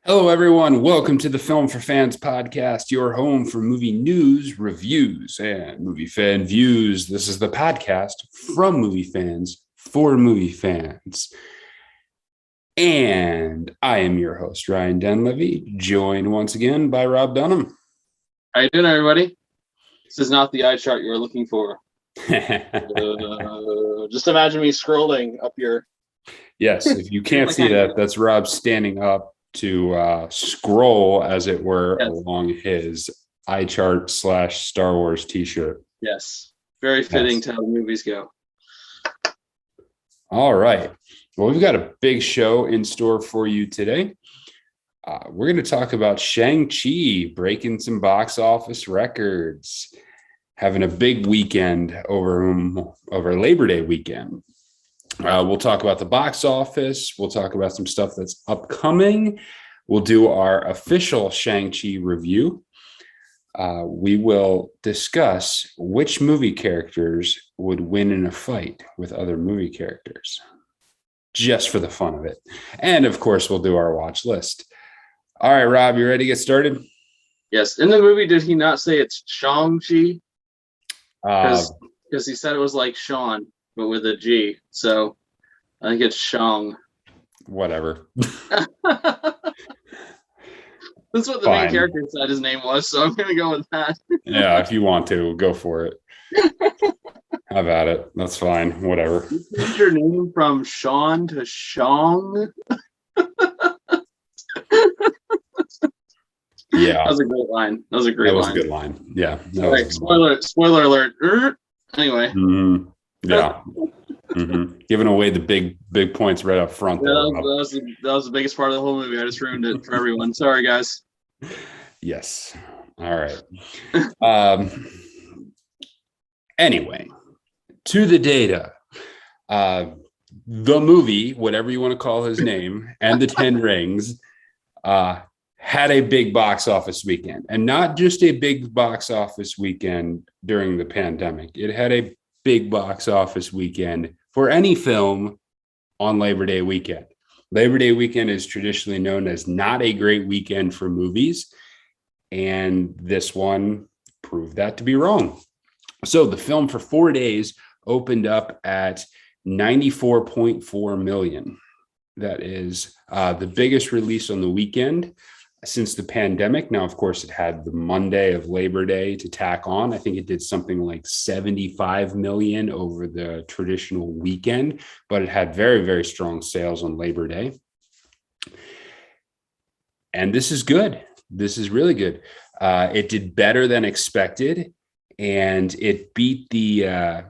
Hello, everyone. Welcome to the Film for Fans podcast, your home for movie news, reviews, and movie fan views. This is the podcast from movie fans for movie fans. And I am your host, Ryan Dunlevy, joined once again by Rob Dunham. How you doing, everybody? This is not the eye chart you were looking for. Just imagine me scrolling up your... Yes, if you can't see that, that's Rob standing up to scroll, as it were, along his eye chart / Star Wars t-shirt. Yes, very fitting to how the movies go. All right. Well, we've got a big show in store for you today. We're going to talk about Shang-Chi breaking some box office records, having a big weekend over Labor Day weekend. We'll talk about the box office. We'll talk about some stuff that's upcoming. We'll do our official Shang-Chi review. We will discuss which movie characters would win in a fight with other movie characters, just for the fun of it. And of course, we'll do our watch list. All right, Rob, you ready to get started? Yes. In the movie, did he not say it's Shang-Chi? Because he said it was like Sean, but with a G. So I think it's Shang. Whatever. That's what the main character said his name was, so I'm going to go with that. Yeah, if you want to, go for it. Have at it. That's fine. Whatever. You changed your name from Sean to Shang? Yeah. That was a great line. That was a good line. Yeah. Right, spoiler alert. Anyway. Mm-hmm. Yeah. Mm-hmm. Giving away the big points right up front. Yeah, that was the biggest part of the whole movie. I just ruined it for everyone. Sorry, guys. Yes. All right. Anyway, to the data. The movie, whatever you want to call his name, and the 10 Rings, had a big box office weekend, and not just a big box office weekend during the pandemic. It had a big box office weekend for any film on Labor Day weekend. Labor Day weekend is traditionally known as not a great weekend for movies, and this one proved that to be wrong. So the film for 4 days opened up at 94.4 million. That is the biggest release on the weekend since the pandemic. Now, of course, it had the Monday of Labor Day to tack on. I think it did something like 75 million over the traditional weekend, but it had very, very strong sales on Labor Day. And this is good. This is really good. It did better than expected, and it beat the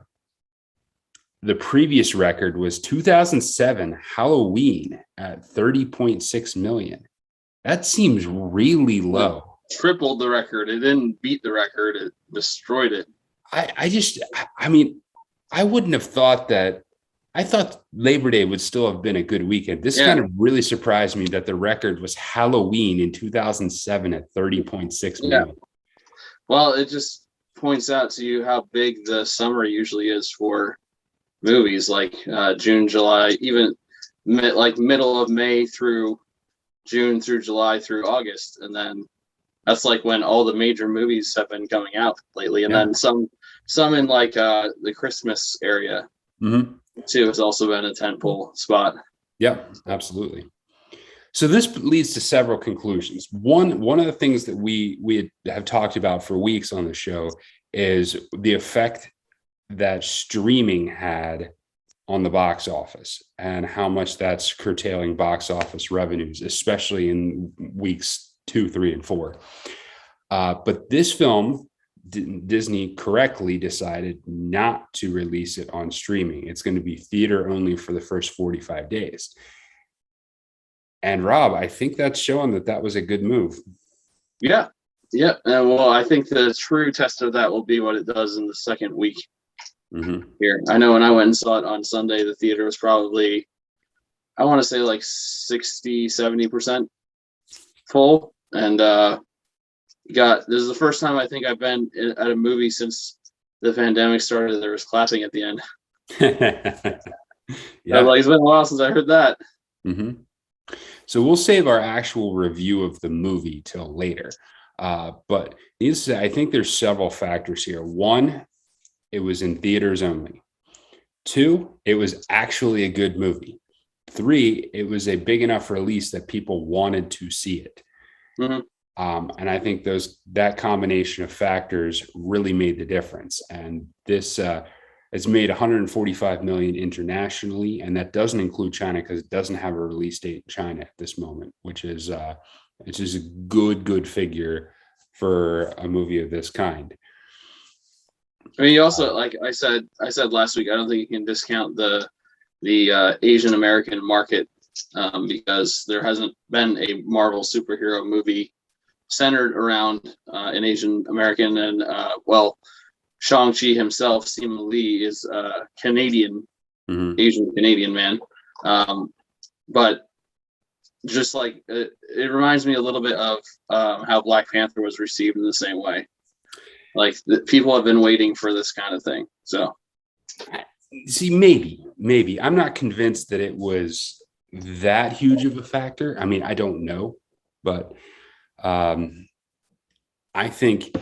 previous record was 2007 Halloween at 30.6 million. That seems really low. It tripled the record. It didn't beat the record. It destroyed it. I wouldn't have thought that. I thought Labor Day would still have been a good weekend. This kind of really surprised me that the record was Halloween in 2007 at 30.6 million. Yeah. Well, it just points out to you how big the summer usually is for movies, like June, July, even middle of May through June through July through August, and then that's like when all the major movies have been coming out lately, and then some in like the Christmas area too has also been a tentpole spot. Yeah, absolutely. So this leads to several conclusions. One of the things that we have talked about for weeks on the show is the effect that streaming had on the box office and how much that's curtailing box office revenues, especially in weeks 2, 3, and 4. But this film, Disney correctly decided not to release it on streaming. It's going to be theater only for the first 45 days. And Rob, I think that's showing that was a good move. Yeah. Yeah. Well, I think the true test of that will be what it does in the second week. Here, I know when I went and saw it on Sunday, the theater was probably, I want to say like 60-70% full, and this is the first time I think I've been at a movie since the pandemic started. There was clapping at the end. Yeah, Like, it's been a while since I heard that. So we'll save our actual review of the movie till later. But needless to say, I think there's several factors here. One, it was in theaters only. Two, it was actually a good movie. Three, it was a big enough release that people wanted to see it. Mm-hmm. And I think that combination of factors really made the difference. And this it's made 145 million internationally, and that doesn't include China because it doesn't have a release date in China at this moment, which is a good figure for a movie of this kind. I mean, you also, like I said last week, I don't think you can discount the Asian American market because there hasn't been a Marvel superhero movie centered around an Asian American, and Shang-Chi himself, Simu Lee, is Canadian, Asian Canadian man. But just like it reminds me a little bit of how Black Panther was received in the same way. Like people have been waiting for this kind of thing. So, see, maybe I'm not convinced that it was that huge of a factor. I mean, I don't know, but I think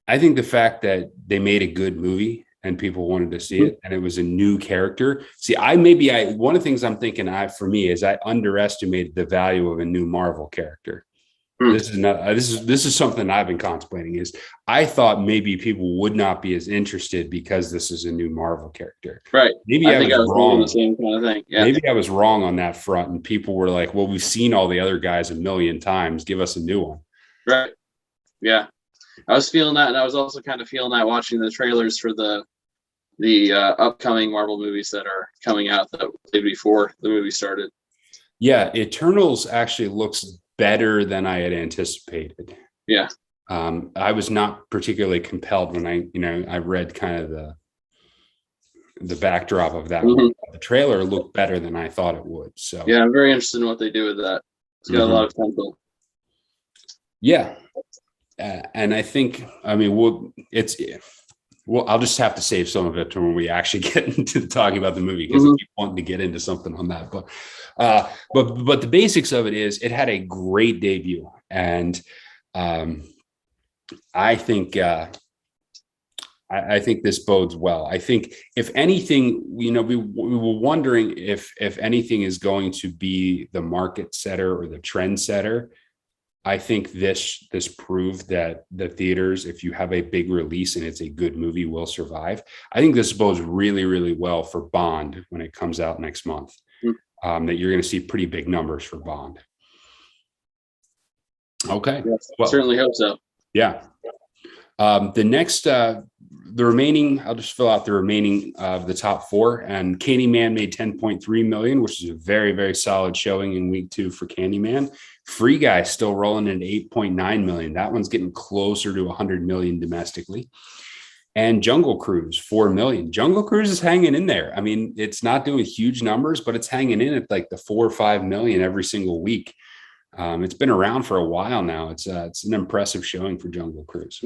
the fact that they made a good movie and people wanted to see it, and it was a new character. See, one of the things I'm thinking for me is I underestimated the value of a new Marvel character. This is something I've been contemplating. Is I thought maybe people would not be as interested because this is a new Marvel character. Right. Maybe I was wrong. The same kind of thing. Yeah. Maybe I was wrong on that front, and people were like, "Well, we've seen all the other guys a million times. Give us a new one." Right. Yeah. I was feeling that, and I was also kind of feeling that watching the trailers for the upcoming Marvel movies that are coming out the day before the movie started. Yeah, Eternals actually looks better than I had anticipated. Yeah. I was not particularly compelled when I read kind of the backdrop of that. Mm-hmm. The trailer looked better than I thought it would. So yeah, I'm very interested in what they do with that. It's got a lot of potential. Yeah. And I think, I mean, I'll just have to save some of it to when we actually get into talking about the movie, because I keep wanting to get into something on that. But the basics of it is it had a great debut, and I think this bodes well. I think if anything, we were wondering if anything is going to be the market setter or the trend setter. I think this proved that the theaters, if you have a big release and it's a good movie, will survive. I think this bodes really, really well for Bond when it comes out next month. That you're going to see pretty big numbers for Bond. Okay. Yes, well, certainly hope so. Yeah. The next, the remaining, I'll just fill out the remaining of the top four. And Candyman made 10.3 million, which is a very, very solid showing in week 2 for Candyman. Free Guy still rolling at 8.9 million. That one's getting closer to 100 million domestically. And Jungle Cruise, 4 million. Jungle Cruise is hanging in there. I mean, it's not doing huge numbers, but it's hanging in at like the 4 or 5 million every single week. It's been around for a while now. It's an impressive showing for Jungle Cruise.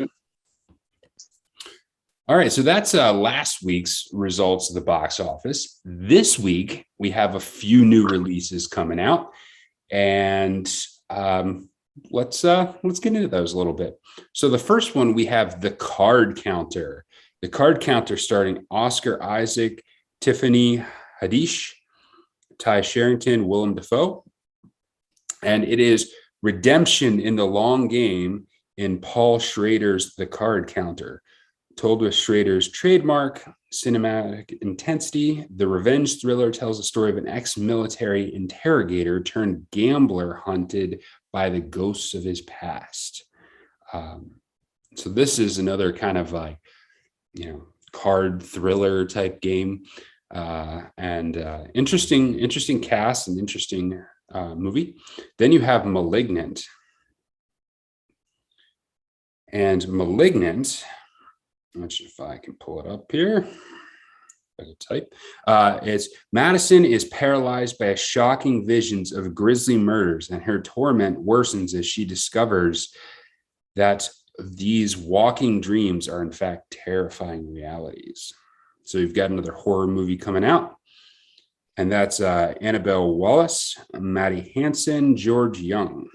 All right, so that's last week's results of the box office. This week, we have a few new releases coming out, and let's get into those a little bit. So the first one, we have The Card Counter. The Card Counter starring Oscar Isaac, Tiffany Haddish, Ty Sherrington, Willem Dafoe. And it is redemption in the long game in Paul Schrader's The Card Counter. Told with Schrader's trademark cinematic intensity, the revenge thriller tells the story of an ex-military interrogator turned gambler hunted by the ghosts of his past. So this is another kind of like, card thriller type game, and interesting cast and interesting movie. Then you have Malignant. And Malignant, let's see if I can pull it up here. Type. It's Madison is paralyzed by shocking visions of grisly murders, and her torment worsens as she discovers that these walking dreams are in fact terrifying realities. So you've got another horror movie coming out. And that's Annabelle Wallace, Maddie Hansen, George Young.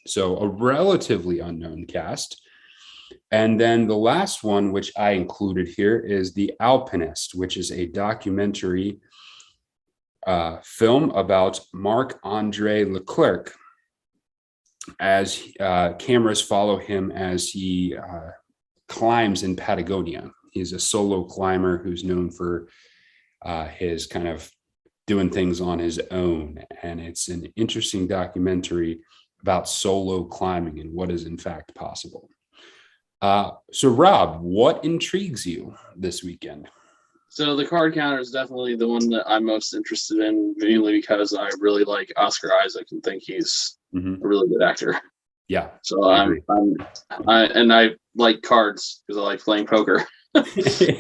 So a relatively unknown cast. And then the last one, which I included here, is The Alpinist, which is a documentary film about Marc-Andre Leclerc, as cameras follow him as he climbs in Patagonia. He's a solo climber who's known for his kind of doing things on his own. And it's an interesting documentary about solo climbing and what is in fact possible. So Rob, what intrigues you this weekend? So the card counter is definitely the one that I'm most interested in, mainly because I really like Oscar Isaac and think he's a really good actor. Yeah. So I like cards because I like playing poker.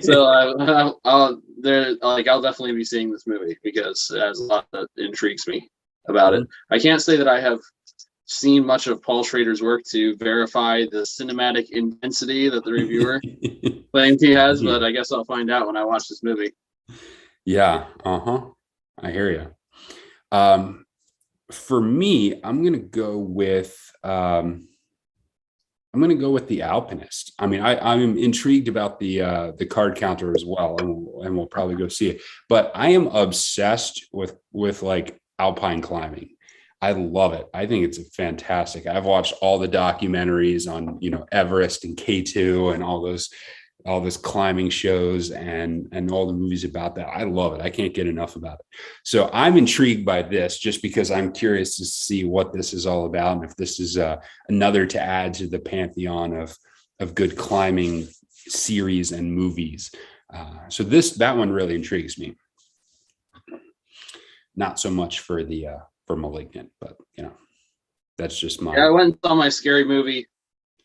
So I'll definitely be seeing this movie because it has a lot that intrigues me about it. I can't say that I have seen much of Paul Schrader's work to verify the cinematic intensity that the reviewer claims he has, but I guess I'll find out when I watch this movie. Yeah. I hear you. For me, I'm gonna go with The Alpinist. I mean, I'm intrigued about the card counter as well, and we'll probably go see it. But I am obsessed with like alpine climbing. I love it. I think it's fantastic. I've watched all the documentaries on, Everest and K2 and all those climbing shows and all the movies about that. I love it. I can't get enough about it. So I'm intrigued by this just because I'm curious to see what this is all about and if this is another to add to the pantheon of good climbing series and movies. So that one really intrigues me. Not so much for Malignant, but that's just my. Yeah, I went and saw my Scary Movie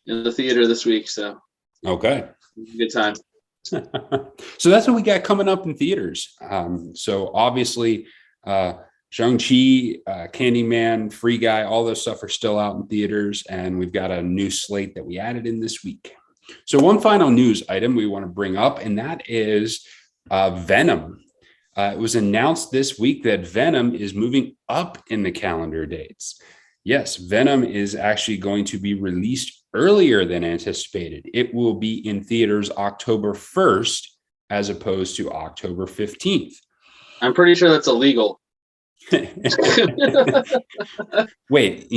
in the theater this week, so okay, good time. So that's what we got coming up in theaters. So obviously, Shang-Chi, Candyman, Free Guy, all those stuff are still out in theaters, and we've got a new slate that we added in this week. So one final news item we want to bring up, and that is Venom. It was announced this week that Venom is moving up in the calendar dates. Yes, Venom is actually going to be released earlier than anticipated. It will be in theaters October 1st as opposed to October 15th. I'm pretty sure that's illegal. Wait,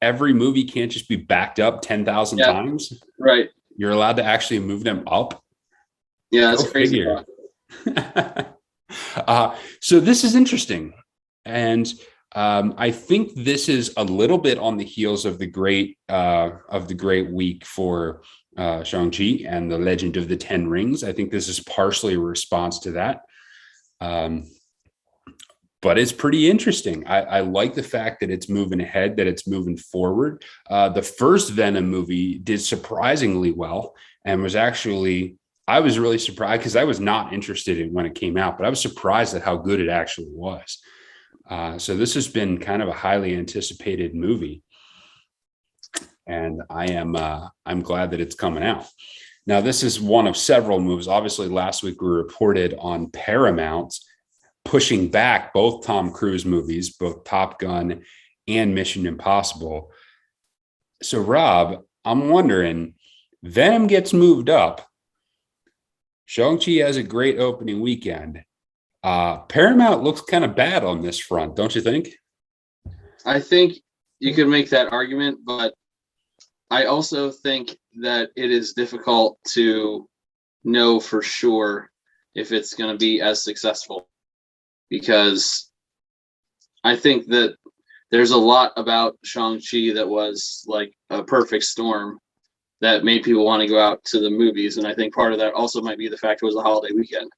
every movie can't just be backed up 10,000 times? Right. You're allowed to actually move them up? Yeah, that's crazy. So this is interesting. And I think this is a little bit on the heels of the great week for Shang-Chi and the Legend of the Ten Rings. I think this is partially a response to that. But it's pretty interesting. I like the fact that it's moving ahead, that it's moving forward. The first Venom movie did surprisingly well and I was really surprised because I was not interested in when it came out, but I was surprised at how good it actually was. So this has been kind of a highly anticipated movie, and I'm glad that it's coming out. Now, this is one of several movies. Obviously, last week we reported on Paramount pushing back both Tom Cruise movies, both Top Gun and Mission Impossible. So, Rob, I'm wondering, Venom gets moved up. Shang-Chi has a great opening weekend. Paramount looks kind of bad on this front, don't you think? I think you could make that argument, but I also think that it is difficult to know for sure if it's going to be as successful, because I think that there's a lot about Shang-Chi that was like a perfect storm that made people want to go out to the movies. And I think part of that also might be the fact it was a holiday weekend.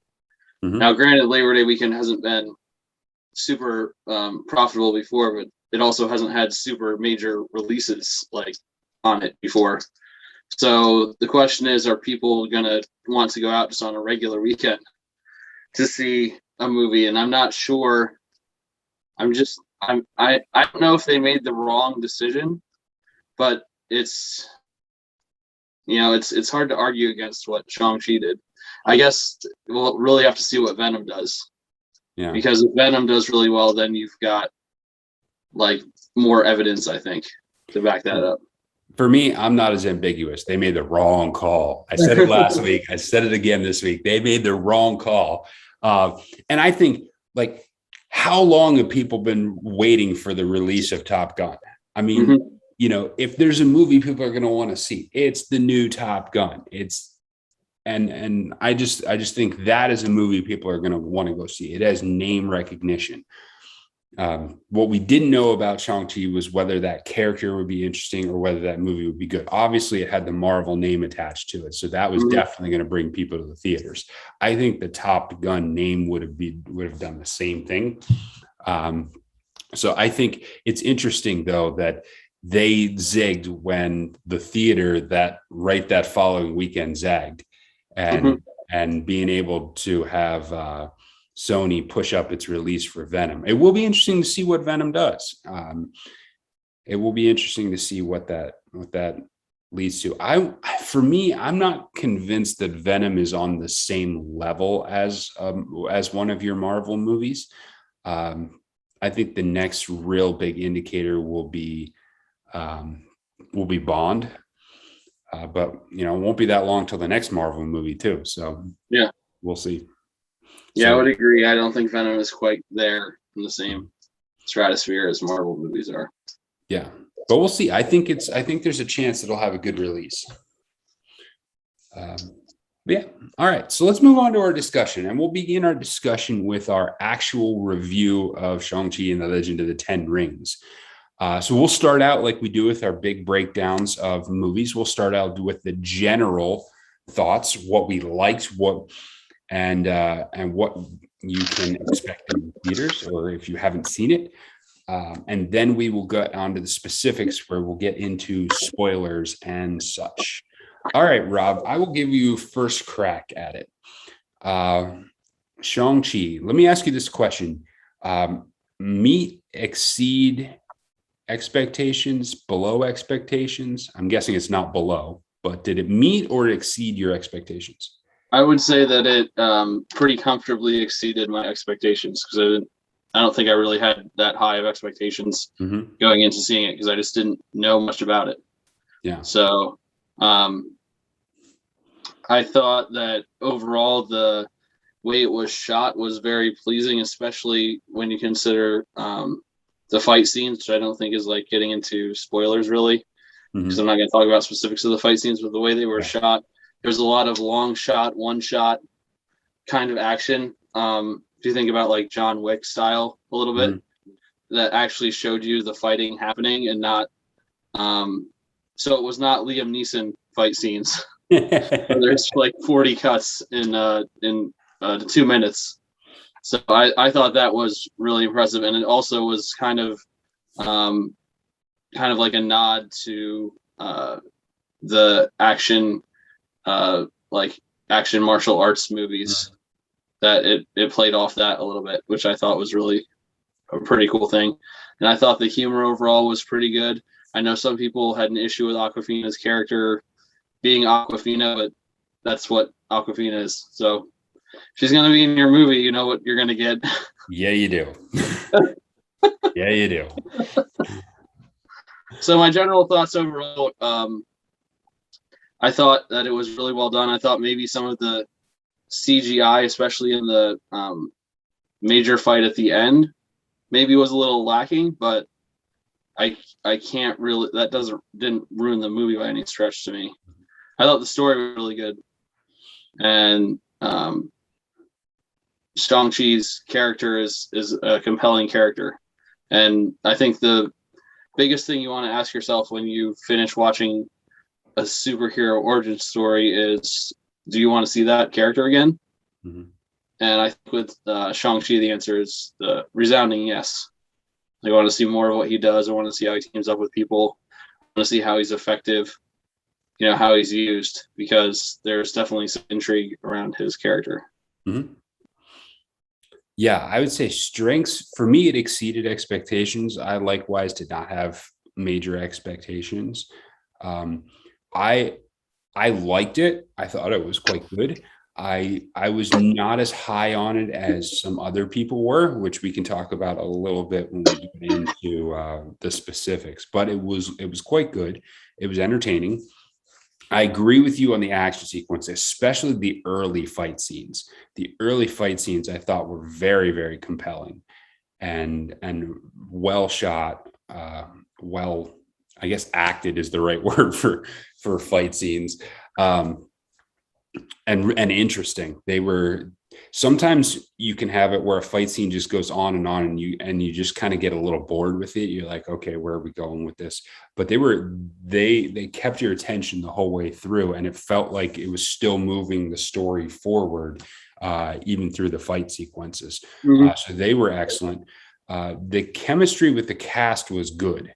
Now, granted, Labor Day weekend hasn't been super profitable before, but it also hasn't had super major releases like on it before. So the question is, are people going to want to go out just on a regular weekend to see a movie? And I'm not sure. I don't know if they made the wrong decision, but it's hard to argue against what Shang-Chi did. I guess we'll really have to see what Venom does. Yeah. Because if Venom does really well, then you've got like more evidence, I think, to back that up. For me, I'm not as ambiguous. They made the wrong call. I said it last week. I said it again this week. They made the wrong call. And I think, like, how long have people been waiting for the release of Top Gun? I mean, if there's a movie people are going to want to see, it's the new Top Gun. And I just think that is a movie people are going to want to go see. It has name recognition. What we didn't know about Shang-Chi was whether that character would be interesting or whether that movie would be good. Obviously, it had the Marvel name attached to it, so that was definitely going to bring people to the theaters. I think the Top Gun name would have done the same thing. So I think it's interesting, though, that they zigged when the theater that following weekend zagged, and being able to have Sony push up its release for Venom. It will be interesting to see what Venom does. It will be interesting to see what that leads to. For me, I'm not convinced that Venom is on the same level as one of your Marvel movies. I think the next real big indicator will be Bond. But it won't be that long till the next Marvel movie too. So yeah, we'll see. Yeah, I would agree. I don't think Venom is quite there in the same stratosphere as Marvel movies are. Yeah, but we'll see. I think there's a chance it'll have a good release. Yeah. All right. So let's move on to our discussion, and we'll begin our discussion with our actual review of Shang-Chi and the Legend of the Ten Rings. So we'll start out like we do with our big breakdowns of movies. We'll start out with the general thoughts, what we liked, and what you can expect in theaters, or if you haven't seen it. And then we will get on to the specifics where we'll get into spoilers and such. All right, Rob, I will give you first crack at it. Shang-Chi, let me ask you this question. Meet, exceed expectations, below expectations? I'm guessing it's not below, but did it meet or exceed your expectations? I would say that it pretty comfortably exceeded my expectations, because I don't think I really had that high of expectations going into seeing it, because I just didn't know much about it. Yeah. So I thought that overall the way it was shot was very pleasing, especially when you consider the fight scenes, which I don't think is like getting into spoilers really, because I'm not going to talk about specifics of the fight scenes, but the way they were shot, there's a lot of long shot, one shot kind of action. If you think about like John Wick style a little bit, that actually showed you the fighting happening and not, so it was not Liam Neeson fight scenes. There's like 40 cuts in 2 minutes. So I thought that was really impressive, and it also was kind of like a nod to the action, like action martial arts movies, that it played off that a little bit, which I thought was really a pretty cool thing. And I thought the humor overall was pretty good. I know some people had an issue with Awkwafina's character being Awkwafina, but that's what Awkwafina is. So she's going to be in your movie. You know what you're going to get. Yeah, you do. Yeah, you do. So my general thoughts overall, I thought that it was really well done. I thought maybe some of the CGI, especially in the major fight at the end, maybe was a little lacking, but I can't really, didn't ruin the movie by any stretch to me. I thought the story was really good, and Shang-Chi's character is a compelling character. And I think the biggest thing you want to ask yourself when you finish watching a superhero origin story is, do you want to see that character again? And I think with Shang-Chi, the answer is the resounding yes. I want to see more of what he does. I want to see how he teams up with people. I want to see how he's effective, how he's used, because there's definitely some intrigue around his character. Yeah, I would say strengths. For me, it exceeded expectations. I likewise did not have major expectations. I liked it. I thought it was quite good. I was not as high on it as some other people were, which we can talk about a little bit when we get into the specifics. But it was quite good. It was entertaining. I agree with you on the action sequence, especially the early fight scenes. The early fight scenes I thought were very, very compelling and well shot. Well, I guess acted is the right word for fight scenes. And interesting. They were, sometimes you can have it where a fight scene just goes on, and you just kind of get a little bored with it. You're like, okay, where are we going with this? But they kept your attention the whole way through, and it felt like it was still moving the story forward, even through the fight sequences. So they were excellent. The chemistry with the cast was good.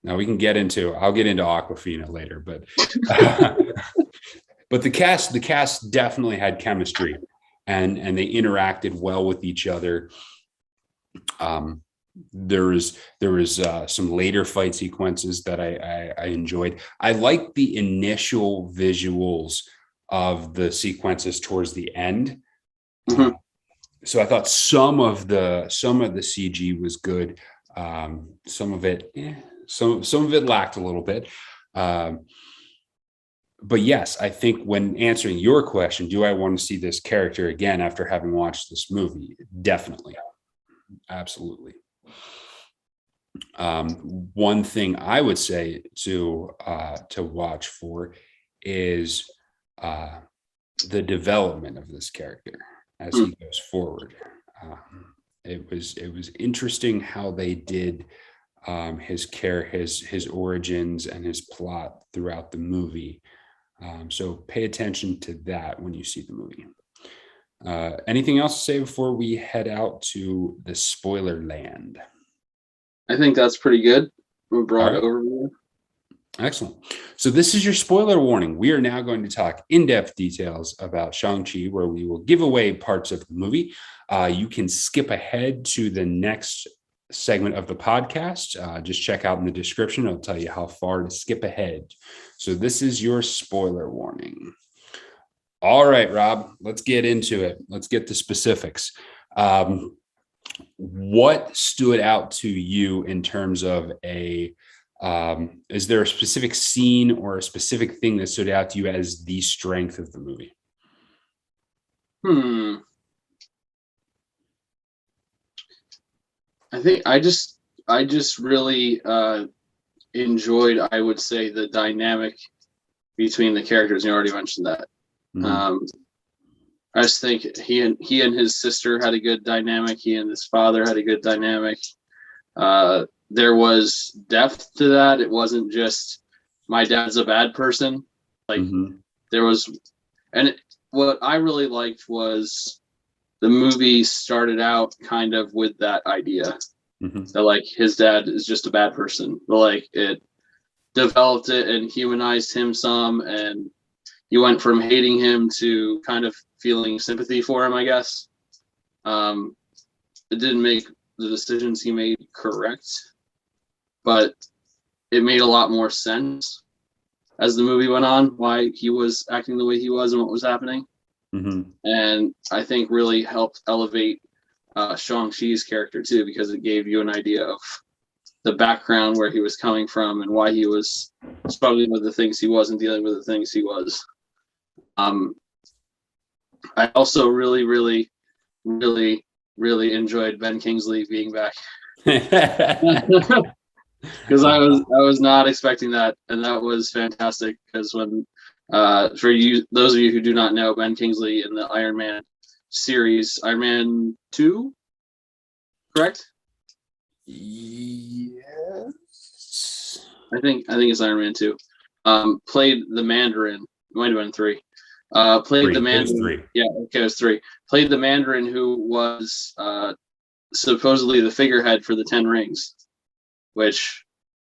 Now I'll get into Aquafina later, but but the cast definitely had chemistry, and they interacted well with each other. There was some later fight sequences that I enjoyed. I liked the initial visuals of the sequences towards the end. So I thought some of the CG was good. Some of it lacked a little bit. But yes, I think when answering your question, do I want to see this character again after having watched this movie? Definitely. Absolutely. One thing I would say to watch for is the development of this character as he goes forward. It was interesting how they did his origins and his plot throughout the movie. So pay attention to that when you see the movie. Anything else to say before we head out to the spoiler land? I think that's pretty good. A broad overview. Excellent. So this is your spoiler warning. We are now going to talk in-depth details about Shang-Chi, where we will give away parts of the movie. You can skip ahead to the next segment of the podcast. Just check out in the description. It'll tell you how far to skip ahead. So this is your spoiler warning. All right, Rob, let's get into it. Let's get the specifics. What stood out to you in terms of is there a specific scene or a specific thing that stood out to you as the strength of the movie? I think I just really enjoyed, I would say, the dynamic between the characters. You already mentioned that. I just think he and his sister had a good dynamic. He and his father had a good dynamic. There was depth to that. It wasn't just my dad's a bad person. There was, and what I really liked was the movie started out kind of with that idea that like his dad is just a bad person, but like it developed it and humanized him some, and you went from hating him to kind of feeling sympathy for him, I guess. It didn't make the decisions he made correct, but it made a lot more sense as the movie went on, why he was acting the way he was and what was happening. And I think really helped elevate Shang-Chi's character too, because it gave you an idea of the background, where he was coming from, and why he was struggling with the things he was and dealing with the things he was. I also really, really, really, really enjoyed Ben Kingsley being back. Because I was not expecting that, and that was fantastic. Because when for you, those of you who do not know, Ben Kingsley in the Iron Man series, Iron Man 2, correct? Yes, I think it's Iron Man 2. Played the Mandarin. It might have been 3. Played the Mandarin. 3. Yeah, okay, it was 3. Played the Mandarin who was supposedly the figurehead for the Ten Rings, which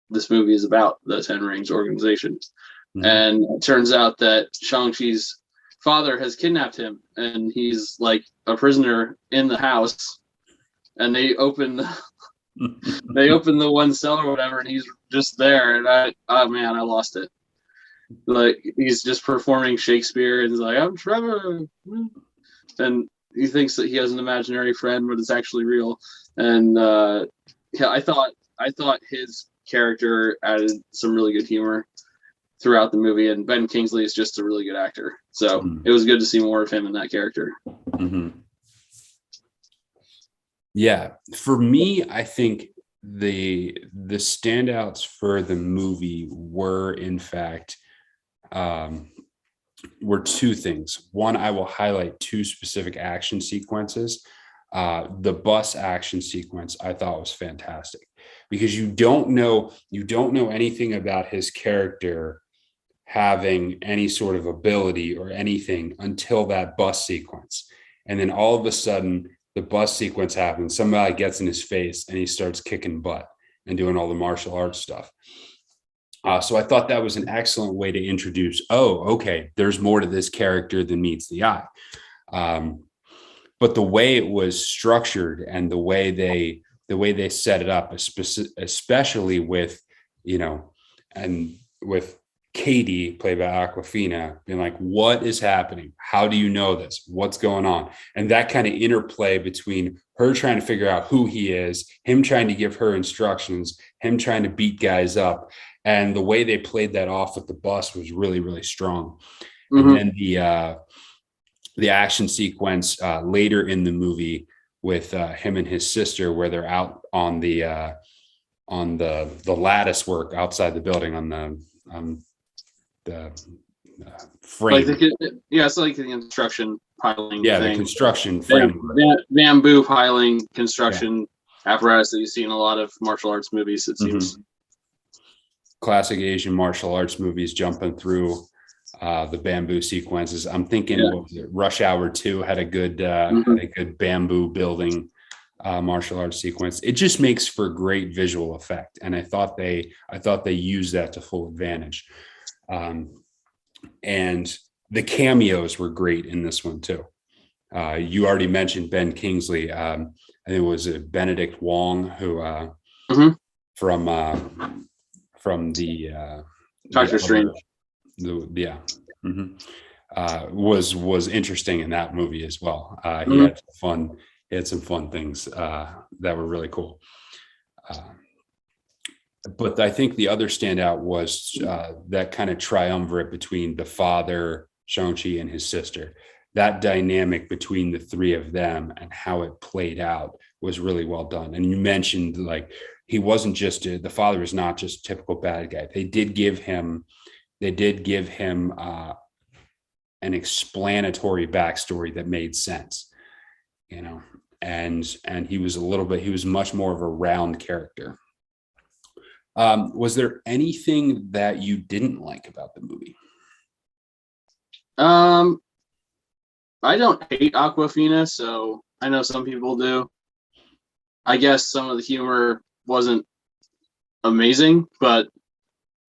this movie is about, the Ten Rings organization. And it turns out that Shang-Chi's father has kidnapped him, and he's like a prisoner in the house. And they open the one cell or whatever, and he's just there. And I lost it. like he's just performing Shakespeare, and he's like, "I'm Trevor," and he thinks that he has an imaginary friend, but it's actually real. And yeah, I thought his character added some really good humor throughout the movie, and Ben Kingsley is just a really good actor. So it was good to see more of him in that character. Mm-hmm. Yeah, for me, I think the standouts for the movie were, in fact, were two things. One, I will highlight two specific action sequences. The bus action sequence I thought was fantastic because you don't know anything about his character having any sort of ability or anything until that bus sequence. And then all of a sudden, the bus sequence happens. Somebody gets in his face and he starts kicking butt and doing all the martial arts stuff. So I thought that was an excellent way to introduce, oh, okay, there's more to this character than meets the eye. But the way it was structured and the way they set it up, especially with, and with Katie, played by Awkwafina, being like, what is happening? How do you know this? What's going on? And that kind of interplay between her trying to figure out who he is, him trying to give her instructions, him trying to beat guys up. And the way they played that off at the bus was really, really strong. Mm-hmm. And then the action sequence later in the movie with him and his sister, where they're out on the lattice work outside the building on the frame. It's like the construction piling. Yeah, thing. The construction frame. Bamboo piling construction apparatus that you see in a lot of martial arts movies, it seems. Mm-hmm. Classic Asian martial arts movies jumping through the bamboo sequences. I'm thinking Rush Hour 2 had a good bamboo building martial arts sequence. It just makes for great visual effect, and I thought they used that to full advantage. And the cameos were great in this one too. You already mentioned Ben Kingsley. I think it was Benedict Wong who from the Doctor Strange. Was interesting in that movie as well. He had some fun things that were really cool. But I think the other standout was that kind of triumvirate between the father, Shang-Chi, and his sister. That dynamic between the three of them and how it played out was really well done. And you mentioned, like, he wasn't just the father is not just a typical bad guy. They did give him an explanatory backstory that made sense, and he was much more of a round character. Was there anything that you didn't like about the movie? I don't hate Awkwafina, so I know some people do. I guess some of the humor wasn't amazing, but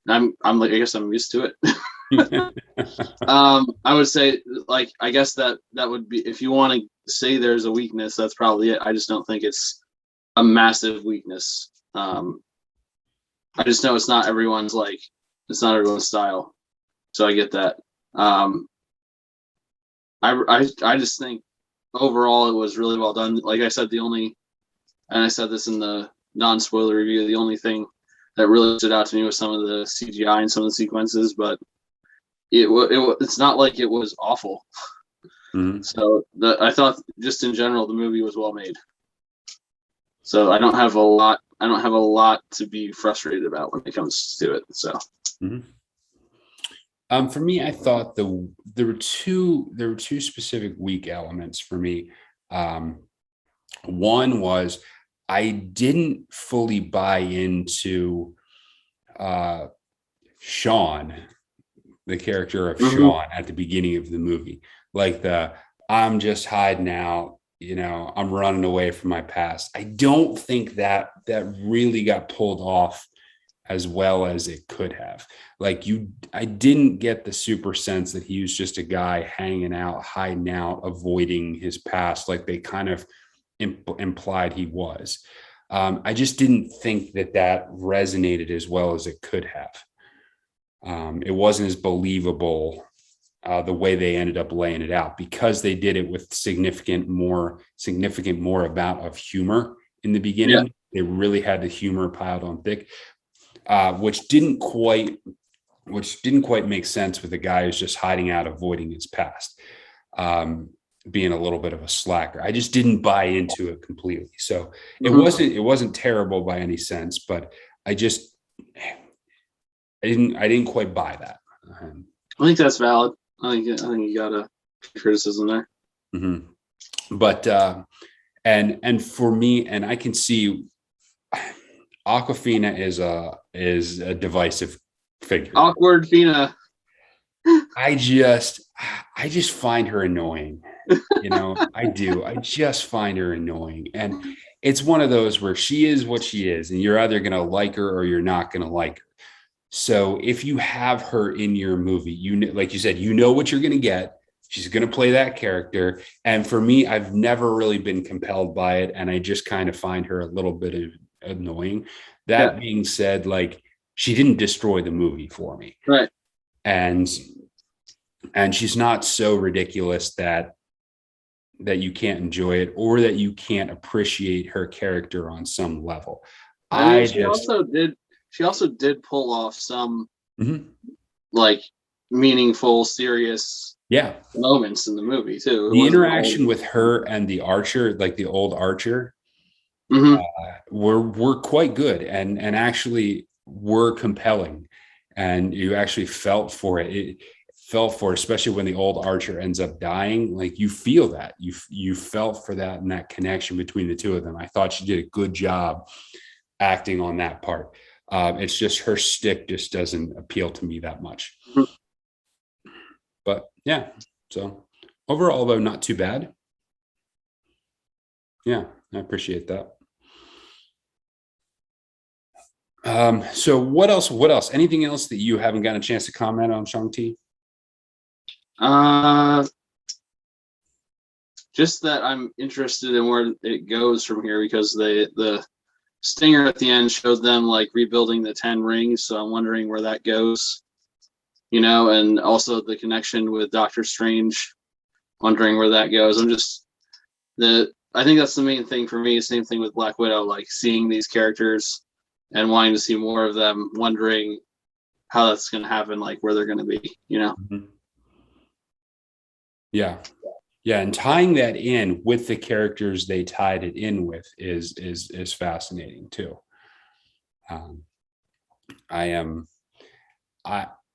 I guess I'm used to it. I would say, like, I guess that would be, if you want to say there's a weakness, that's probably it. I just don't think it's a massive weakness. I just know it's not everyone's style. So I get that. I just think overall it was really well done. Like I said, and I said this in the non-spoiler review, the only thing that really stood out to me was some of the CGI and some of the sequences, but it's not like it was awful. Mm-hmm. So I thought just in general, the movie was well made. So I don't have a lot to be frustrated about when it comes to it. So, for me, I thought there were two specific weak elements for me. One was I didn't fully buy into Sean, the character of Sean at the beginning of the movie. Like I'm just hiding out, I'm running away from my past. I don't think that really got pulled off as well as it could have. I didn't get the super sense that he was just a guy hanging out, hiding out, avoiding his past, like they kind of implied he was. I just didn't think that resonated as well as it could have. It wasn't as believable the way they ended up laying it out, because they did it with significant more amount of humor in the beginning. Yeah. They really had the humor piled on thick, which didn't quite make sense with a guy who's just hiding out, avoiding his past, being a little bit of a slacker. I just didn't buy into it completely. So it wasn't terrible by any sense, but I didn't quite buy that. I think that's valid. I think you got a criticism there. Mm-hmm. But and for me, and I can see Aquafina is a divisive figure. Awkward Fina. I just find her annoying. I do. I just find her annoying. And it's one of those where she is what she is, and you're either going to like her or you're not going to like her. So if you have her in your movie, like you said, what you're going to get. She's going to play that character. And for me, I've never really been compelled by it. And I just kind of find her a little bit annoying. That being said, like, she didn't destroy the movie for me. Right. And she's not so ridiculous that you can't enjoy it, or that you can't appreciate her character on some level. She also did pull off some like meaningful, serious moments in the movie too. The interaction with her and the archer, like the old archer, were quite good, and actually were compelling, and you actually felt for it. Especially when the old archer ends up dying. Like, you feel that you felt for that, and that connection between the two of them. I thought she did a good job acting on that part. It's just her stick just doesn't appeal to me that much. But yeah, so overall, though, not too bad. Yeah, I appreciate that. So what else? Anything else that you haven't gotten a chance to comment on, Shang-Chi? Just that I'm interested in where it goes from here, because the stinger at the end showed them like rebuilding the 10 rings. So I'm wondering where that goes, and also the connection with Doctor Strange, wondering where that goes. I think that's the main thing for me. Same thing with Black Widow, like seeing these characters and wanting to see more of them, wondering how that's going to happen, like where they're going to be, Mm-hmm. Yeah. And tying that in with the characters they tied it in with is fascinating too. I am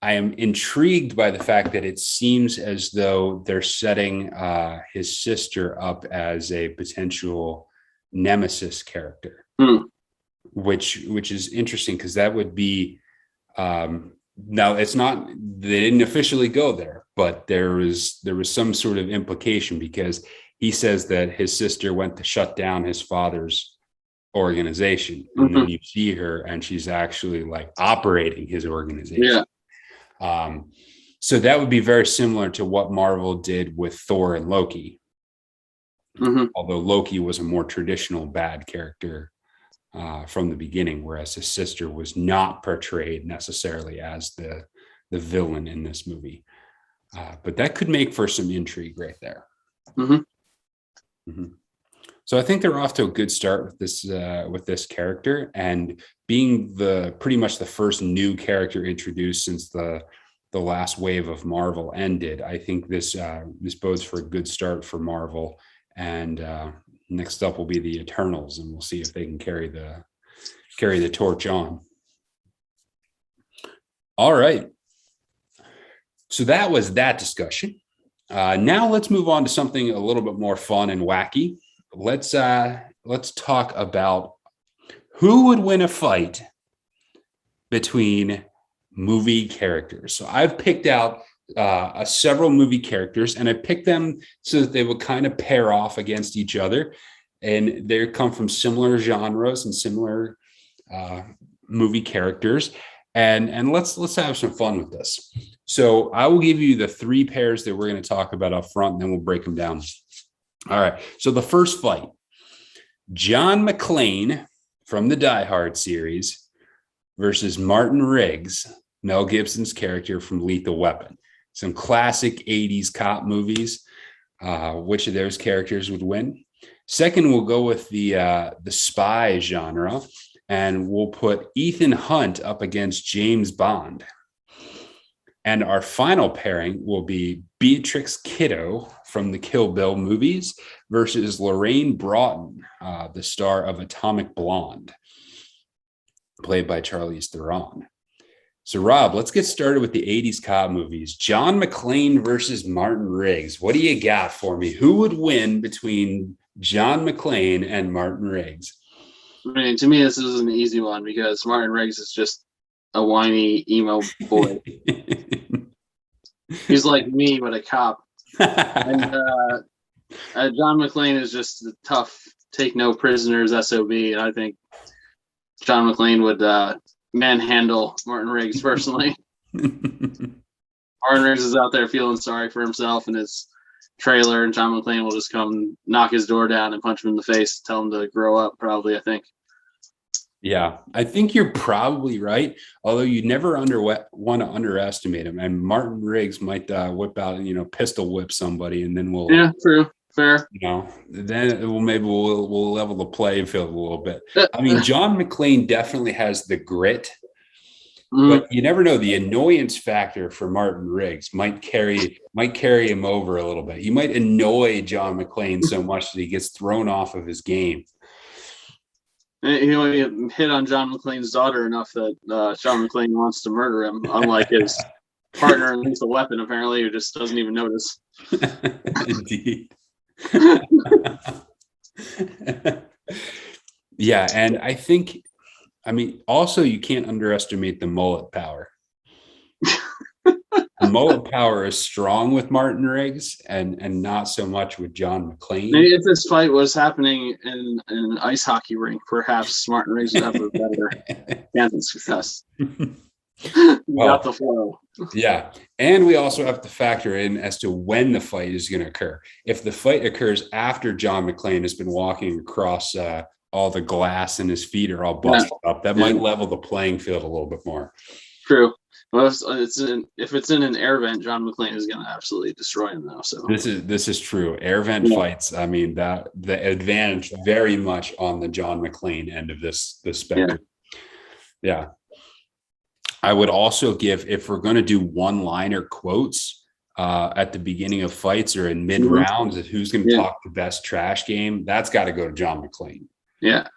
intrigued by the fact that it seems as though they're setting his sister up as a potential nemesis character, which is interesting, because that would be now, it's not, they didn't officially go there, but there was some sort of implication, because he says that his sister went to shut down his father's organization, and then you see her and she's actually like operating his organization. So that would be very similar to what Marvel did with Thor and Loki, although Loki was a more traditional bad character from the beginning, whereas his sister was not portrayed necessarily as the villain in this movie. But that could make for some intrigue right there. So I think they're off to a good start with this character, and being pretty much the first new character introduced since the last wave of Marvel ended. I think this bodes for a good start for Marvel, and next up will be the Eternals, and we'll see if they can carry the torch on. All right. So that was that discussion. Now let's move on to something a little bit more fun and wacky. Let's talk about who would win a fight between movie characters. So I've picked out several movie characters, and I picked them so that they would kind of pair off against each other, and they come from similar genres and similar movie characters. And let's have some fun with this. So I will give you the three pairs that we're going to talk about up front, and then we'll break them down. All right. So the first fight, John McClane from the Die Hard series versus Martin Riggs Mel Gibson's character from Lethal Weapon. Some classic 80s cop movies. Which of those characters would win? Second, we'll go with the spy genre, and we'll put Ethan Hunt up against James Bond. And our final pairing will be Beatrix Kiddo from the Kill Bill movies versus Lorraine Broughton, the star of Atomic Blonde, played by Charlize Theron. So, Rob, let's get started with the 80s cop movies. John McClane versus Martin Riggs. What do you got for me? Who would win between John McClane and Martin Riggs? I mean, to me, this is an easy one because Martin Riggs is just a whiny emo boy. He's like me, but a cop. And John McClane is just a tough, take no prisoners SOB. And I think John McClane would manhandle Martin Riggs personally. Martin Riggs is out there feeling sorry for himself in his trailer, and John McClane will just come knock his door down and punch him in the face, tell him to grow up, probably, I think. Yeah, I think you're probably right. Although you never want to underestimate him. And Martin Riggs might whip out, pistol whip somebody, and then Yeah, true, fair. Then we'll level the playing field a little bit. I mean, John McClane definitely has the grit, but you never know. The annoyance factor for Martin Riggs might carry him over a little bit. He might annoy John McClane so much that he gets thrown off of his game. He only hit on John McClane's daughter enough that John McClane wants to murder him, unlike his partner in Lethal Weapon, apparently, who just doesn't even notice. Indeed. Yeah, and also you can't underestimate the mullet power. The mullet power is strong with Martin Riggs and not so much with John McClane. Maybe if this fight was happening in an ice hockey rink, perhaps Martin Riggs would have a better chance of success. Got the flow. Yeah. And we also have to factor in as to when the fight is going to occur. If the fight occurs after John McClane has been walking across all the glass and his feet are all busted up, that might level the playing field a little bit more. True. Well, if it's in an air vent, John McClane is going to absolutely destroy him now. So this is true. Air vent fights. I mean, that the advantage very much on the John McClane end of this spectrum. Yeah. I would also give, if we're going to do one-liner quotes at the beginning of fights or in mid-rounds, of who's going to talk the best trash game, that's got to go to John McClane. Yeah.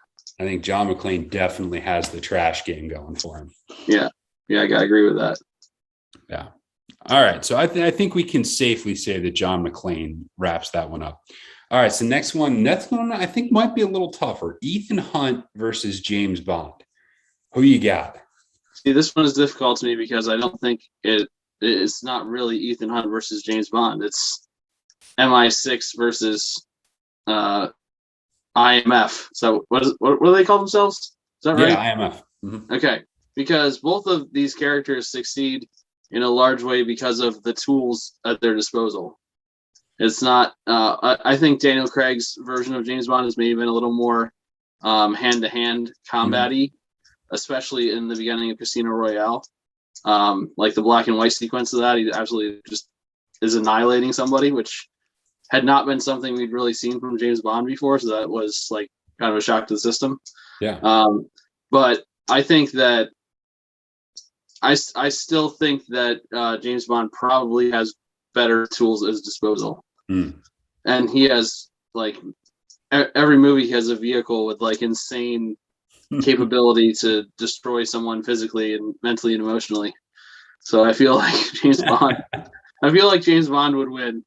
I think John McClane definitely has the trash game going for him. Yeah. Yeah, I agree with that. Yeah. All right. So I think we can safely say that John McClane wraps that one up. All right. So next one I think might be a little tougher. Ethan Hunt versus James Bond. Who you got? See, this one is difficult to me because I don't think it's not really Ethan Hunt versus James Bond. It's MI6 versus IMF. So what do they call themselves? Is that right? Yeah, IMF. Mm-hmm. Okay. Because both of these characters succeed in a large way because of the tools at their disposal. It's not, I think Daniel Craig's version of James Bond has maybe been a little more hand-to-hand combat-y, especially in the beginning of Casino Royale. Like the black and white sequence of that, he absolutely just is annihilating somebody, which had not been something we'd really seen from James Bond before. So that was like kind of a shock to the system. Yeah. But I think that I still think that James Bond probably has better tools at his disposal. And he has, like, every movie has a vehicle with, like, insane capability to destroy someone physically and mentally and emotionally. So I feel like James Bond would win.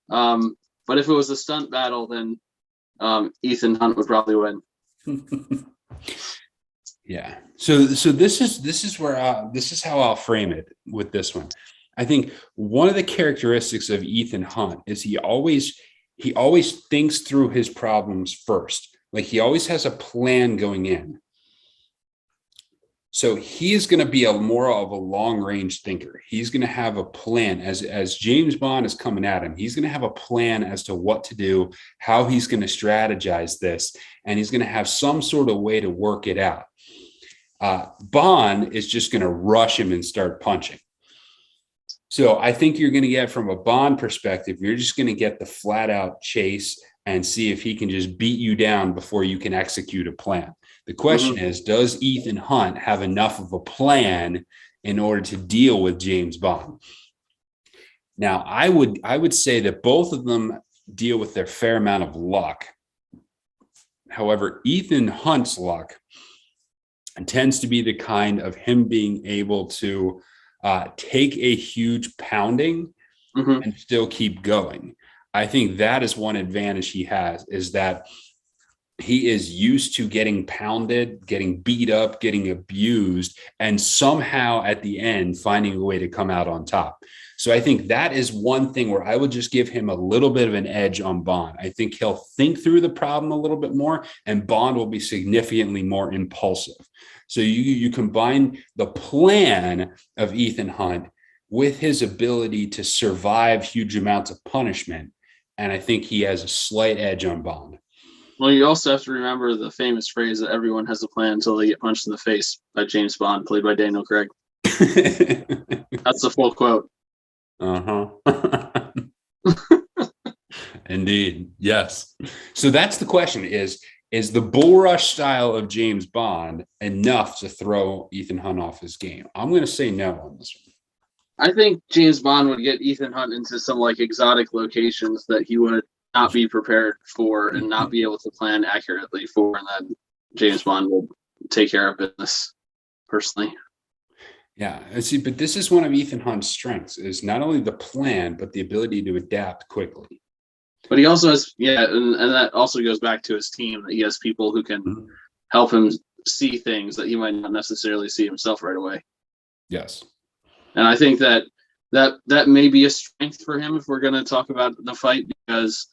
But if it was a stunt battle, then Ethan Hunt would probably win. Yeah. So this is where this is how I'll frame it with this one. I think one of the characteristics of Ethan Hunt is he always thinks through his problems first. Like he always has a plan going in. So he is going to be more of a long range thinker. He's going to have a plan as James Bond is coming at him. He's going to have a plan as to what to do, how he's going to strategize this, and he's going to have some sort of way to work it out. Bond is just going to rush him and start punching. So I think you're going to get, from a Bond perspective, you're just going to get the flat out chase and see if he can just beat you down before you can execute a plan. The question is, does Ethan Hunt have enough of a plan in order to deal with James Bond? Now, I would say that both of them deal with their fair amount of luck. However, Ethan Hunt's luck tends to be the kind of him being able to take a huge pounding and still keep going. I think that is one advantage he has, is that he is used to getting pounded, getting beat up, getting abused, and somehow at the end finding a way to come out on top. So I think that is one thing where I would just give him a little bit of an edge on Bond. I think he'll think through the problem a little bit more, and Bond will be significantly more impulsive. So you combine the plan of Ethan Hunt with his ability to survive huge amounts of punishment, and I think he has a slight edge on Bond. Well, you also have to remember the famous phrase that everyone has a plan until they get punched in the face, by James Bond, played by Daniel Craig. That's the full quote. Indeed. Yes. So that's the question, is the bull rush style of James Bond enough to throw Ethan Hunt off his game? I'm going to say no on this one. I think James Bond would get Ethan Hunt into some like exotic locations that he would not be prepared for and not be able to plan accurately for, and then James Bond will take care of business personally. Yeah, see, but this is one of Ethan Hunt's strengths, is not only the plan, but the ability to adapt quickly. But he also has, and that also goes back to his team, that he has people who can help him see things that he might not necessarily see himself right away. Yes. And I think that may be a strength for him if we're going to talk about the fight, because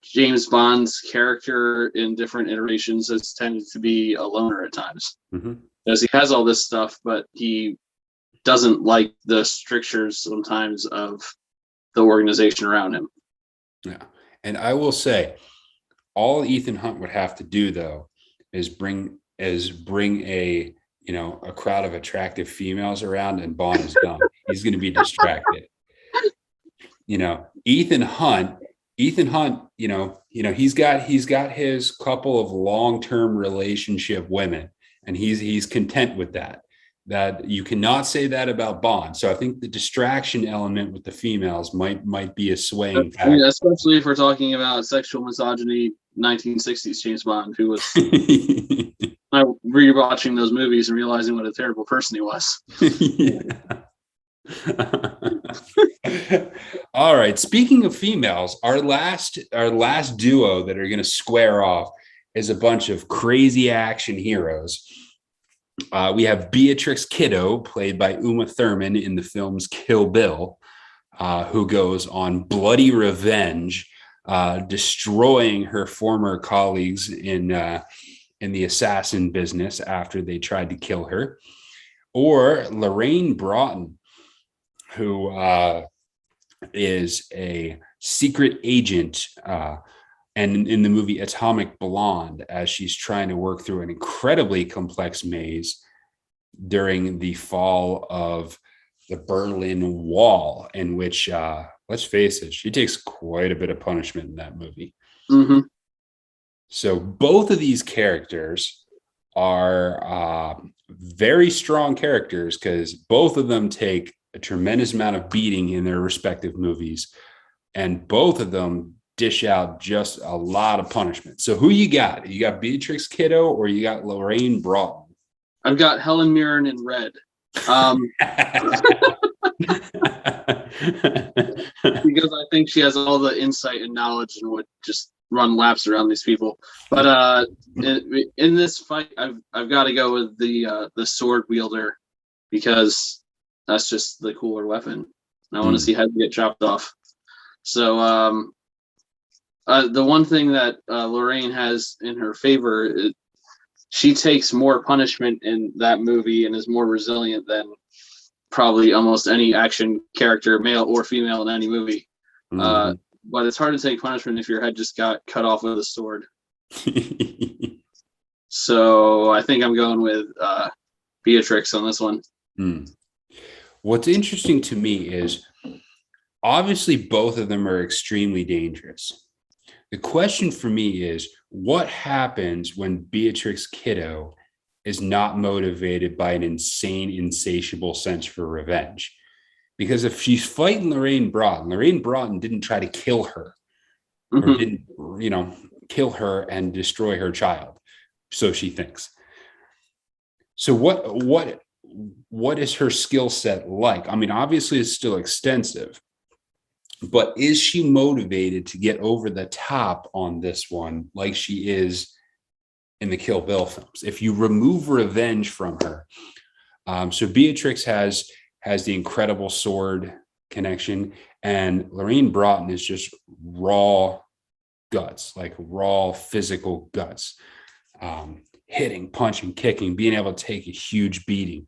James Bond's character in different iterations has tended to be a loner at times. Because he has all this stuff, but he doesn't like the strictures sometimes of the organization around him. Yeah. And I will say, all Ethan Hunt would have to do, though, is bring a crowd of attractive females around, and Bond is done. He's going to be distracted. Ethan Hunt, he's got his couple of long-term relationship women, and he's content with that. That you cannot say that about Bond. So I think the distraction element with the females might be a swaying factor. I mean, especially if we're talking about sexual misogyny, 1960s James Bond, who was rewatching those movies and realizing what a terrible person he was. All right. Speaking of females, our last duo that are going to square off is a bunch of crazy action heroes. We have Beatrix Kiddo, played by Uma Thurman in the film's Kill Bill, who goes on bloody revenge, destroying her former colleagues in the assassin business after they tried to kill her. Or Lorraine Broughton, who is a secret agent and in the movie Atomic Blonde, as she's trying to work through an incredibly complex maze during the fall of the Berlin Wall, in which, let's face it, she takes quite a bit of punishment in that movie. So both of these characters are very strong characters, because both of them take a tremendous amount of beating in their respective movies, and both of them dish out just a lot of punishment. So who you got? You got Beatrix Kiddo, or you got Lorraine Broughton? I've got Helen Mirren in red. Because I think she has all the insight and knowledge and would just run laps around these people. But in this fight, I've got to go with the sword wielder, because that's just the cooler weapon. I want to see heads get chopped off. So the one thing that Lorraine has in her favor is she takes more punishment in that movie and is more resilient than probably almost any action character, male or female, in any movie. But it's hard to take punishment if your head just got cut off with a sword. So I think I'm going with Beatrix on this one. What's interesting to me is obviously both of them are extremely dangerous. The question for me is what happens when Beatrix Kiddo is not motivated by an insane, insatiable sense for revenge? Because if she's fighting Lorraine Broughton didn't try to kill her or didn't, kill her and destroy her child. So she thinks. So what is her skill set like? I mean, obviously it's still extensive, but is she motivated to get over the top on this one like she is in the Kill Bill films? If you remove revenge from her, so Beatrix has the incredible sword connection, and Lorraine Broughton is just raw guts, like raw physical guts, hitting, punching, kicking, being able to take a huge beating.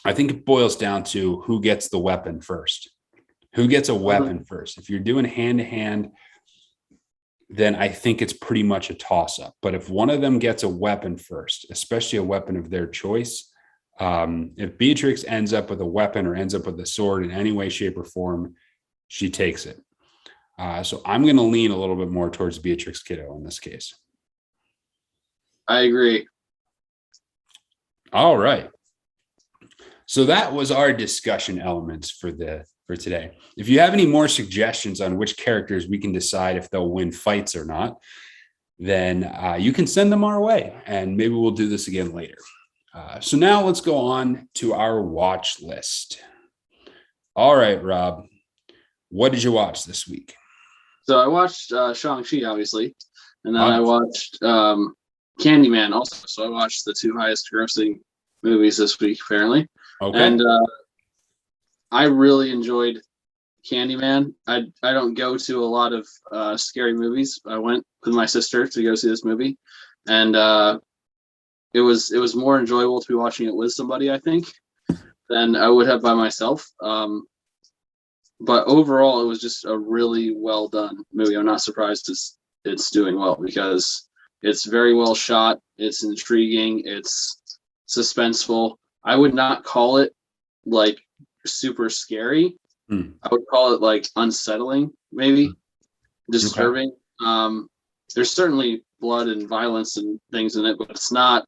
I think it boils down to who gets the weapon first. Who gets a weapon first? If you're doing hand-to-hand, then I think it's pretty much a toss-up. But if one of them gets a weapon first, especially a weapon of their choice, if Beatrix ends up with a weapon or ends up with a sword in any way, shape, or form, she takes it. So I'm going to lean a little bit more towards Beatrix Kiddo in this case. I agree. All right. So that was our discussion elements for today. If you have any more suggestions on which characters we can decide if they'll win fights or not, then you can send them our way, and maybe we'll do this again later. So now let's go on to our watch list. All right, Rob, what did you watch this week? So I watched Shang-Chi, obviously, and then I watched Candyman also. So I watched the two highest grossing movies this week, apparently. Okay. And I really enjoyed Candyman. I don't go to a lot of scary movies. I went with my sister to go see this movie, and it was more enjoyable to be watching it with somebody, I think, than I would have by myself. But overall, it was just a really well done movie. I'm not surprised it's doing well because it's very well shot. It's intriguing. It's suspenseful. I would not call it like super scary. I would call it like unsettling, maybe disturbing. Okay. There's certainly blood and violence and things in it, but it's not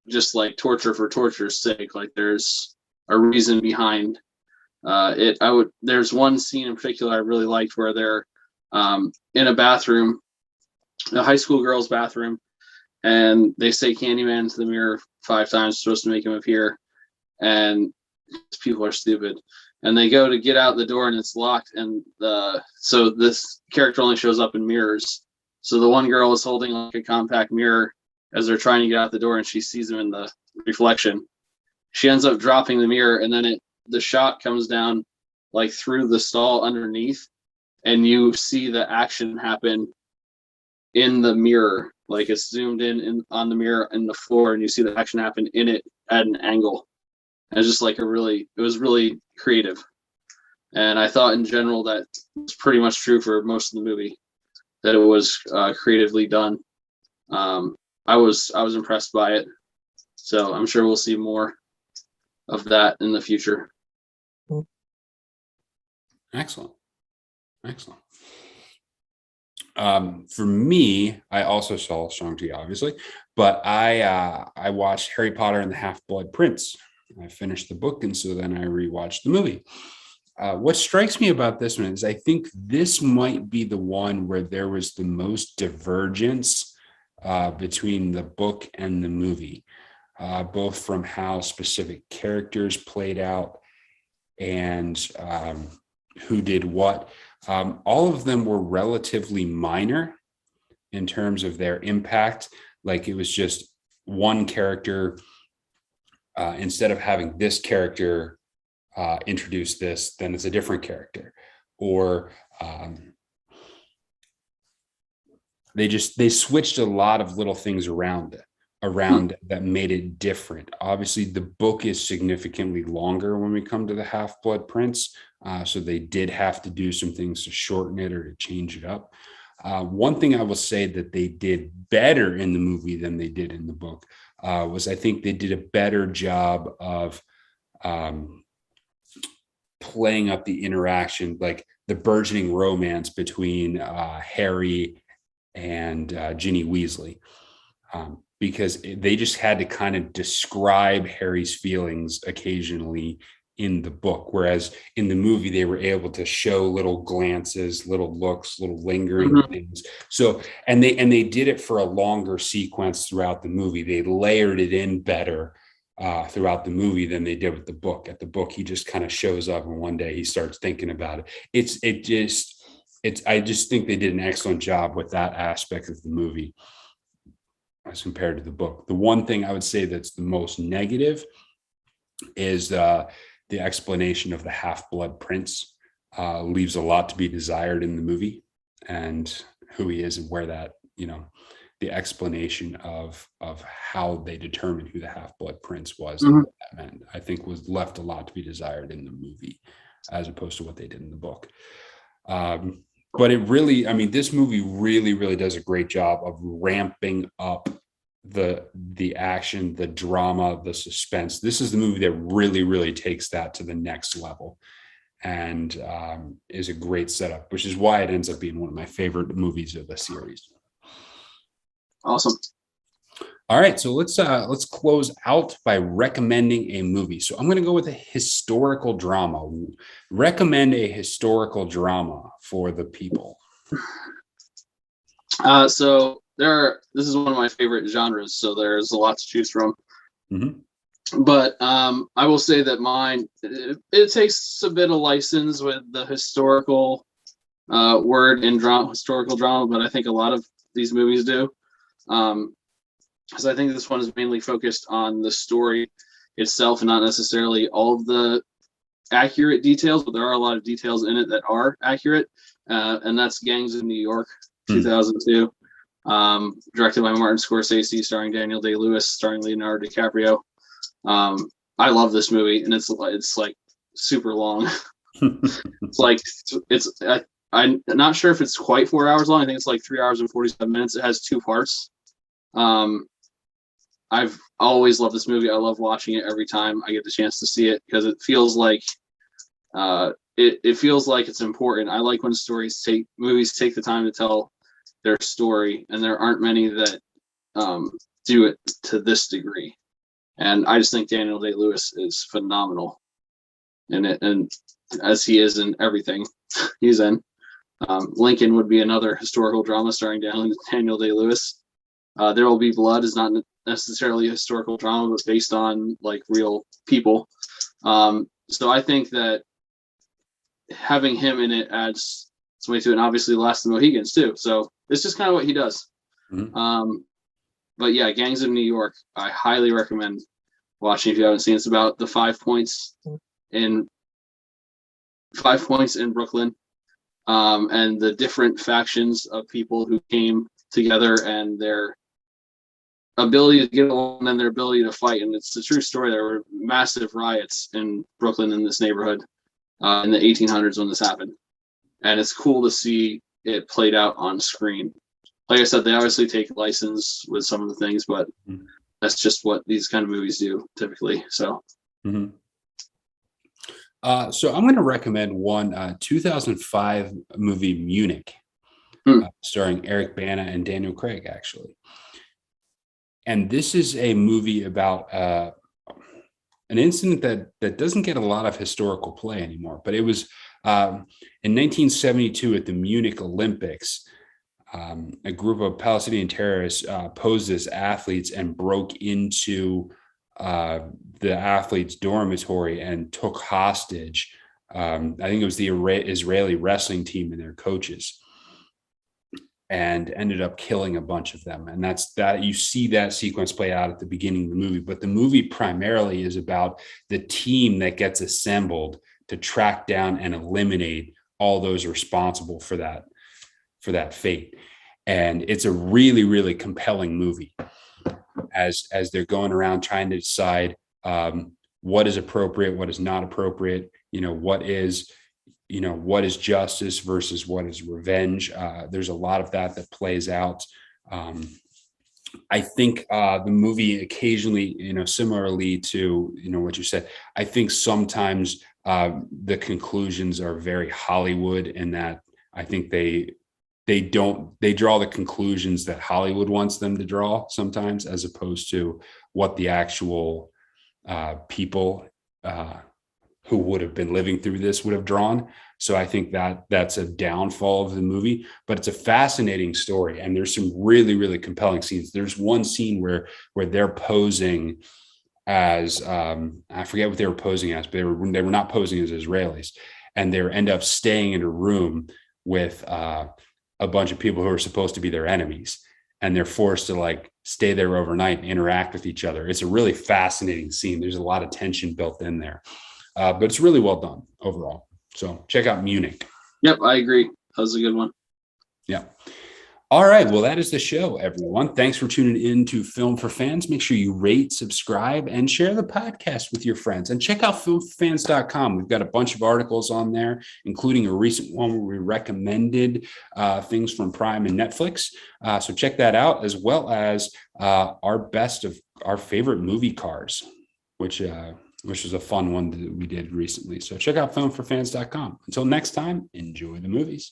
just like torture for torture's sake. Like there's a reason behind it. There's one scene in particular I really liked where they're in a bathroom, a high school girl's bathroom, and they say Candyman into the mirror 5 times, supposed to make him appear, and people are stupid. And they go to get out the door and it's locked, and so this character only shows up in mirrors. So the one girl is holding like a compact mirror as they're trying to get out the door, and she sees him in the reflection. She ends up dropping the mirror, and then the shot comes down like through the stall underneath, and you see the action happen in the mirror. Like it's zoomed in on the mirror in the floor, and you see the action happen in it at an angle. And it's just like it was really creative. And I thought in general that was pretty much true for most of the movie, that it was creatively done. I was impressed by it. So I'm sure we'll see more of that in the future. Excellent. For me, I also saw Shang-Chi, obviously, but I watched Harry Potter and the Half-Blood Prince. I finished the book, and so then I rewatched the movie. What strikes me about this one is I think this might be the one where there was the most divergence between the book and the movie, both from how specific characters played out and who did what. All of them were relatively minor in terms of their impact. Like it was just one character. Instead of having this character introduce this, then it's a different character. Or they switched a lot of little things around that made it different. Obviously, the book is significantly longer when we come to the Half-Blood Prince. So they did have to do some things to shorten it or to change it up. One thing I will say that they did better in the movie than they did in the book was I think they did a better job of playing up the interaction, like the burgeoning romance between Harry and Ginny Weasley. Because they just had to kind of describe Harry's feelings occasionally in the book, whereas in the movie they were able to show little glances, little looks, little lingering things. So and they did it for a longer sequence throughout the movie. They layered it in better throughout the movie than they did with the book. At the book, he just kind of shows up and one day he starts thinking about it. I just think they did an excellent job with that aspect of the movie as compared to the book. The one thing I would say that's the most negative is the explanation of the Half-Blood Prince. Leaves a lot to be desired in the movie, and who he is and where that, the explanation of how they determined who the Half-Blood Prince was, and what that meant, I think was left a lot to be desired in the movie as opposed to what they did in the book. But it really, this movie really, really does a great job of ramping up the action, the drama, the suspense. This is the movie that really, really takes that to the next level, and is a great setup, which is why it ends up being one of my favorite movies of the series. Awesome. All right, so let's close out by recommending a movie. So I'm going to go with a historical drama. Recommend a historical drama for the people. So this is one of my favorite genres, so there's a lot to choose from. But I will say that mine, it takes a bit of license with the historical word in historical drama, but I think a lot of these movies do. Because I think this one is mainly focused on the story itself and not necessarily all of the accurate details, but there are a lot of details in it that are accurate. And that's Gangs of New York, 2002, directed by Martin Scorsese, starring Daniel Day-Lewis, starring Leonardo DiCaprio. I love this movie, and it's like super long. I'm not sure if it's quite 4 hours long. I think it's like 3 hours and 47 minutes. It has two parts. I've always loved this movie. I love watching it every time I get the chance to see it, because it feels like it feels like it's important. I like when movies take the time to tell their story, and there aren't many that do it to this degree. And I just think Daniel Day-Lewis is phenomenal in it, and as he is in everything he's in. Lincoln would be another historical drama starring Daniel Day-Lewis. There Will Be Blood is not necessarily a historical drama, but based on like real people. So I think that having him in it adds something to it, and obviously Last of the Mohicans too. So it's just kind of what he does. But yeah, Gangs of New York, I highly recommend watching if you haven't seen it. It's about the 5 points in Brooklyn, and the different factions of people who came together and their ability to get along and their ability to fight. And it's a true story. There were massive riots in Brooklyn, in this neighborhood, in the 1800s when this happened. And it's cool to see it played out on screen. Like I said, they obviously take license with some of the things, but that's just what these kind of movies do typically. So, so I'm going to recommend one 2005 movie, Munich, starring Eric Bana and Daniel Craig, actually. And this is a movie about an incident that doesn't get a lot of historical play anymore, but it was in 1972 at the Munich Olympics. A group of Palestinian terrorists posed as athletes and broke into the athletes' dormitory and took hostage. I think it was the Israeli wrestling team and their coaches, and ended up killing a bunch of them. And that you see that sequence play out at the beginning of the movie. But the movie primarily is about the team that gets assembled to track down and eliminate all those responsible for that fate. And it's a really, really compelling movie as they're going around trying to decide what is appropriate, what is not appropriate, what is what is justice versus what is revenge. There's a lot of that plays out. I think the movie occasionally, similarly to, what you said, I think sometimes the conclusions are very Hollywood, in that I think they draw the conclusions that Hollywood wants them to draw sometimes, as opposed to what the actual people who would have been living through this would have drawn. So I think that's a downfall of the movie, but it's a fascinating story. And there's some really, really compelling scenes. There's one scene where they're posing as, I forget what they were posing as, but they were not posing as Israelis. And they end up staying in a room with a bunch of people who are supposed to be their enemies. And they're forced to stay there overnight and interact with each other. It's a really fascinating scene. There's a lot of tension built in there. But it's really well done overall. So check out Munich. Yep, I agree. That was a good one. Yeah. All right. Well, that is the show, everyone. Thanks for tuning in to Film for Fans. Make sure you rate, subscribe, and share the podcast with your friends. And check out filmforfans.com. We've got a bunch of articles on there, including a recent one where we recommended things from Prime and Netflix. So check that out, as well as our best of our favorite movie cars, which was a fun one that we did recently. So check out filmforfans.com. Until next time, enjoy the movies.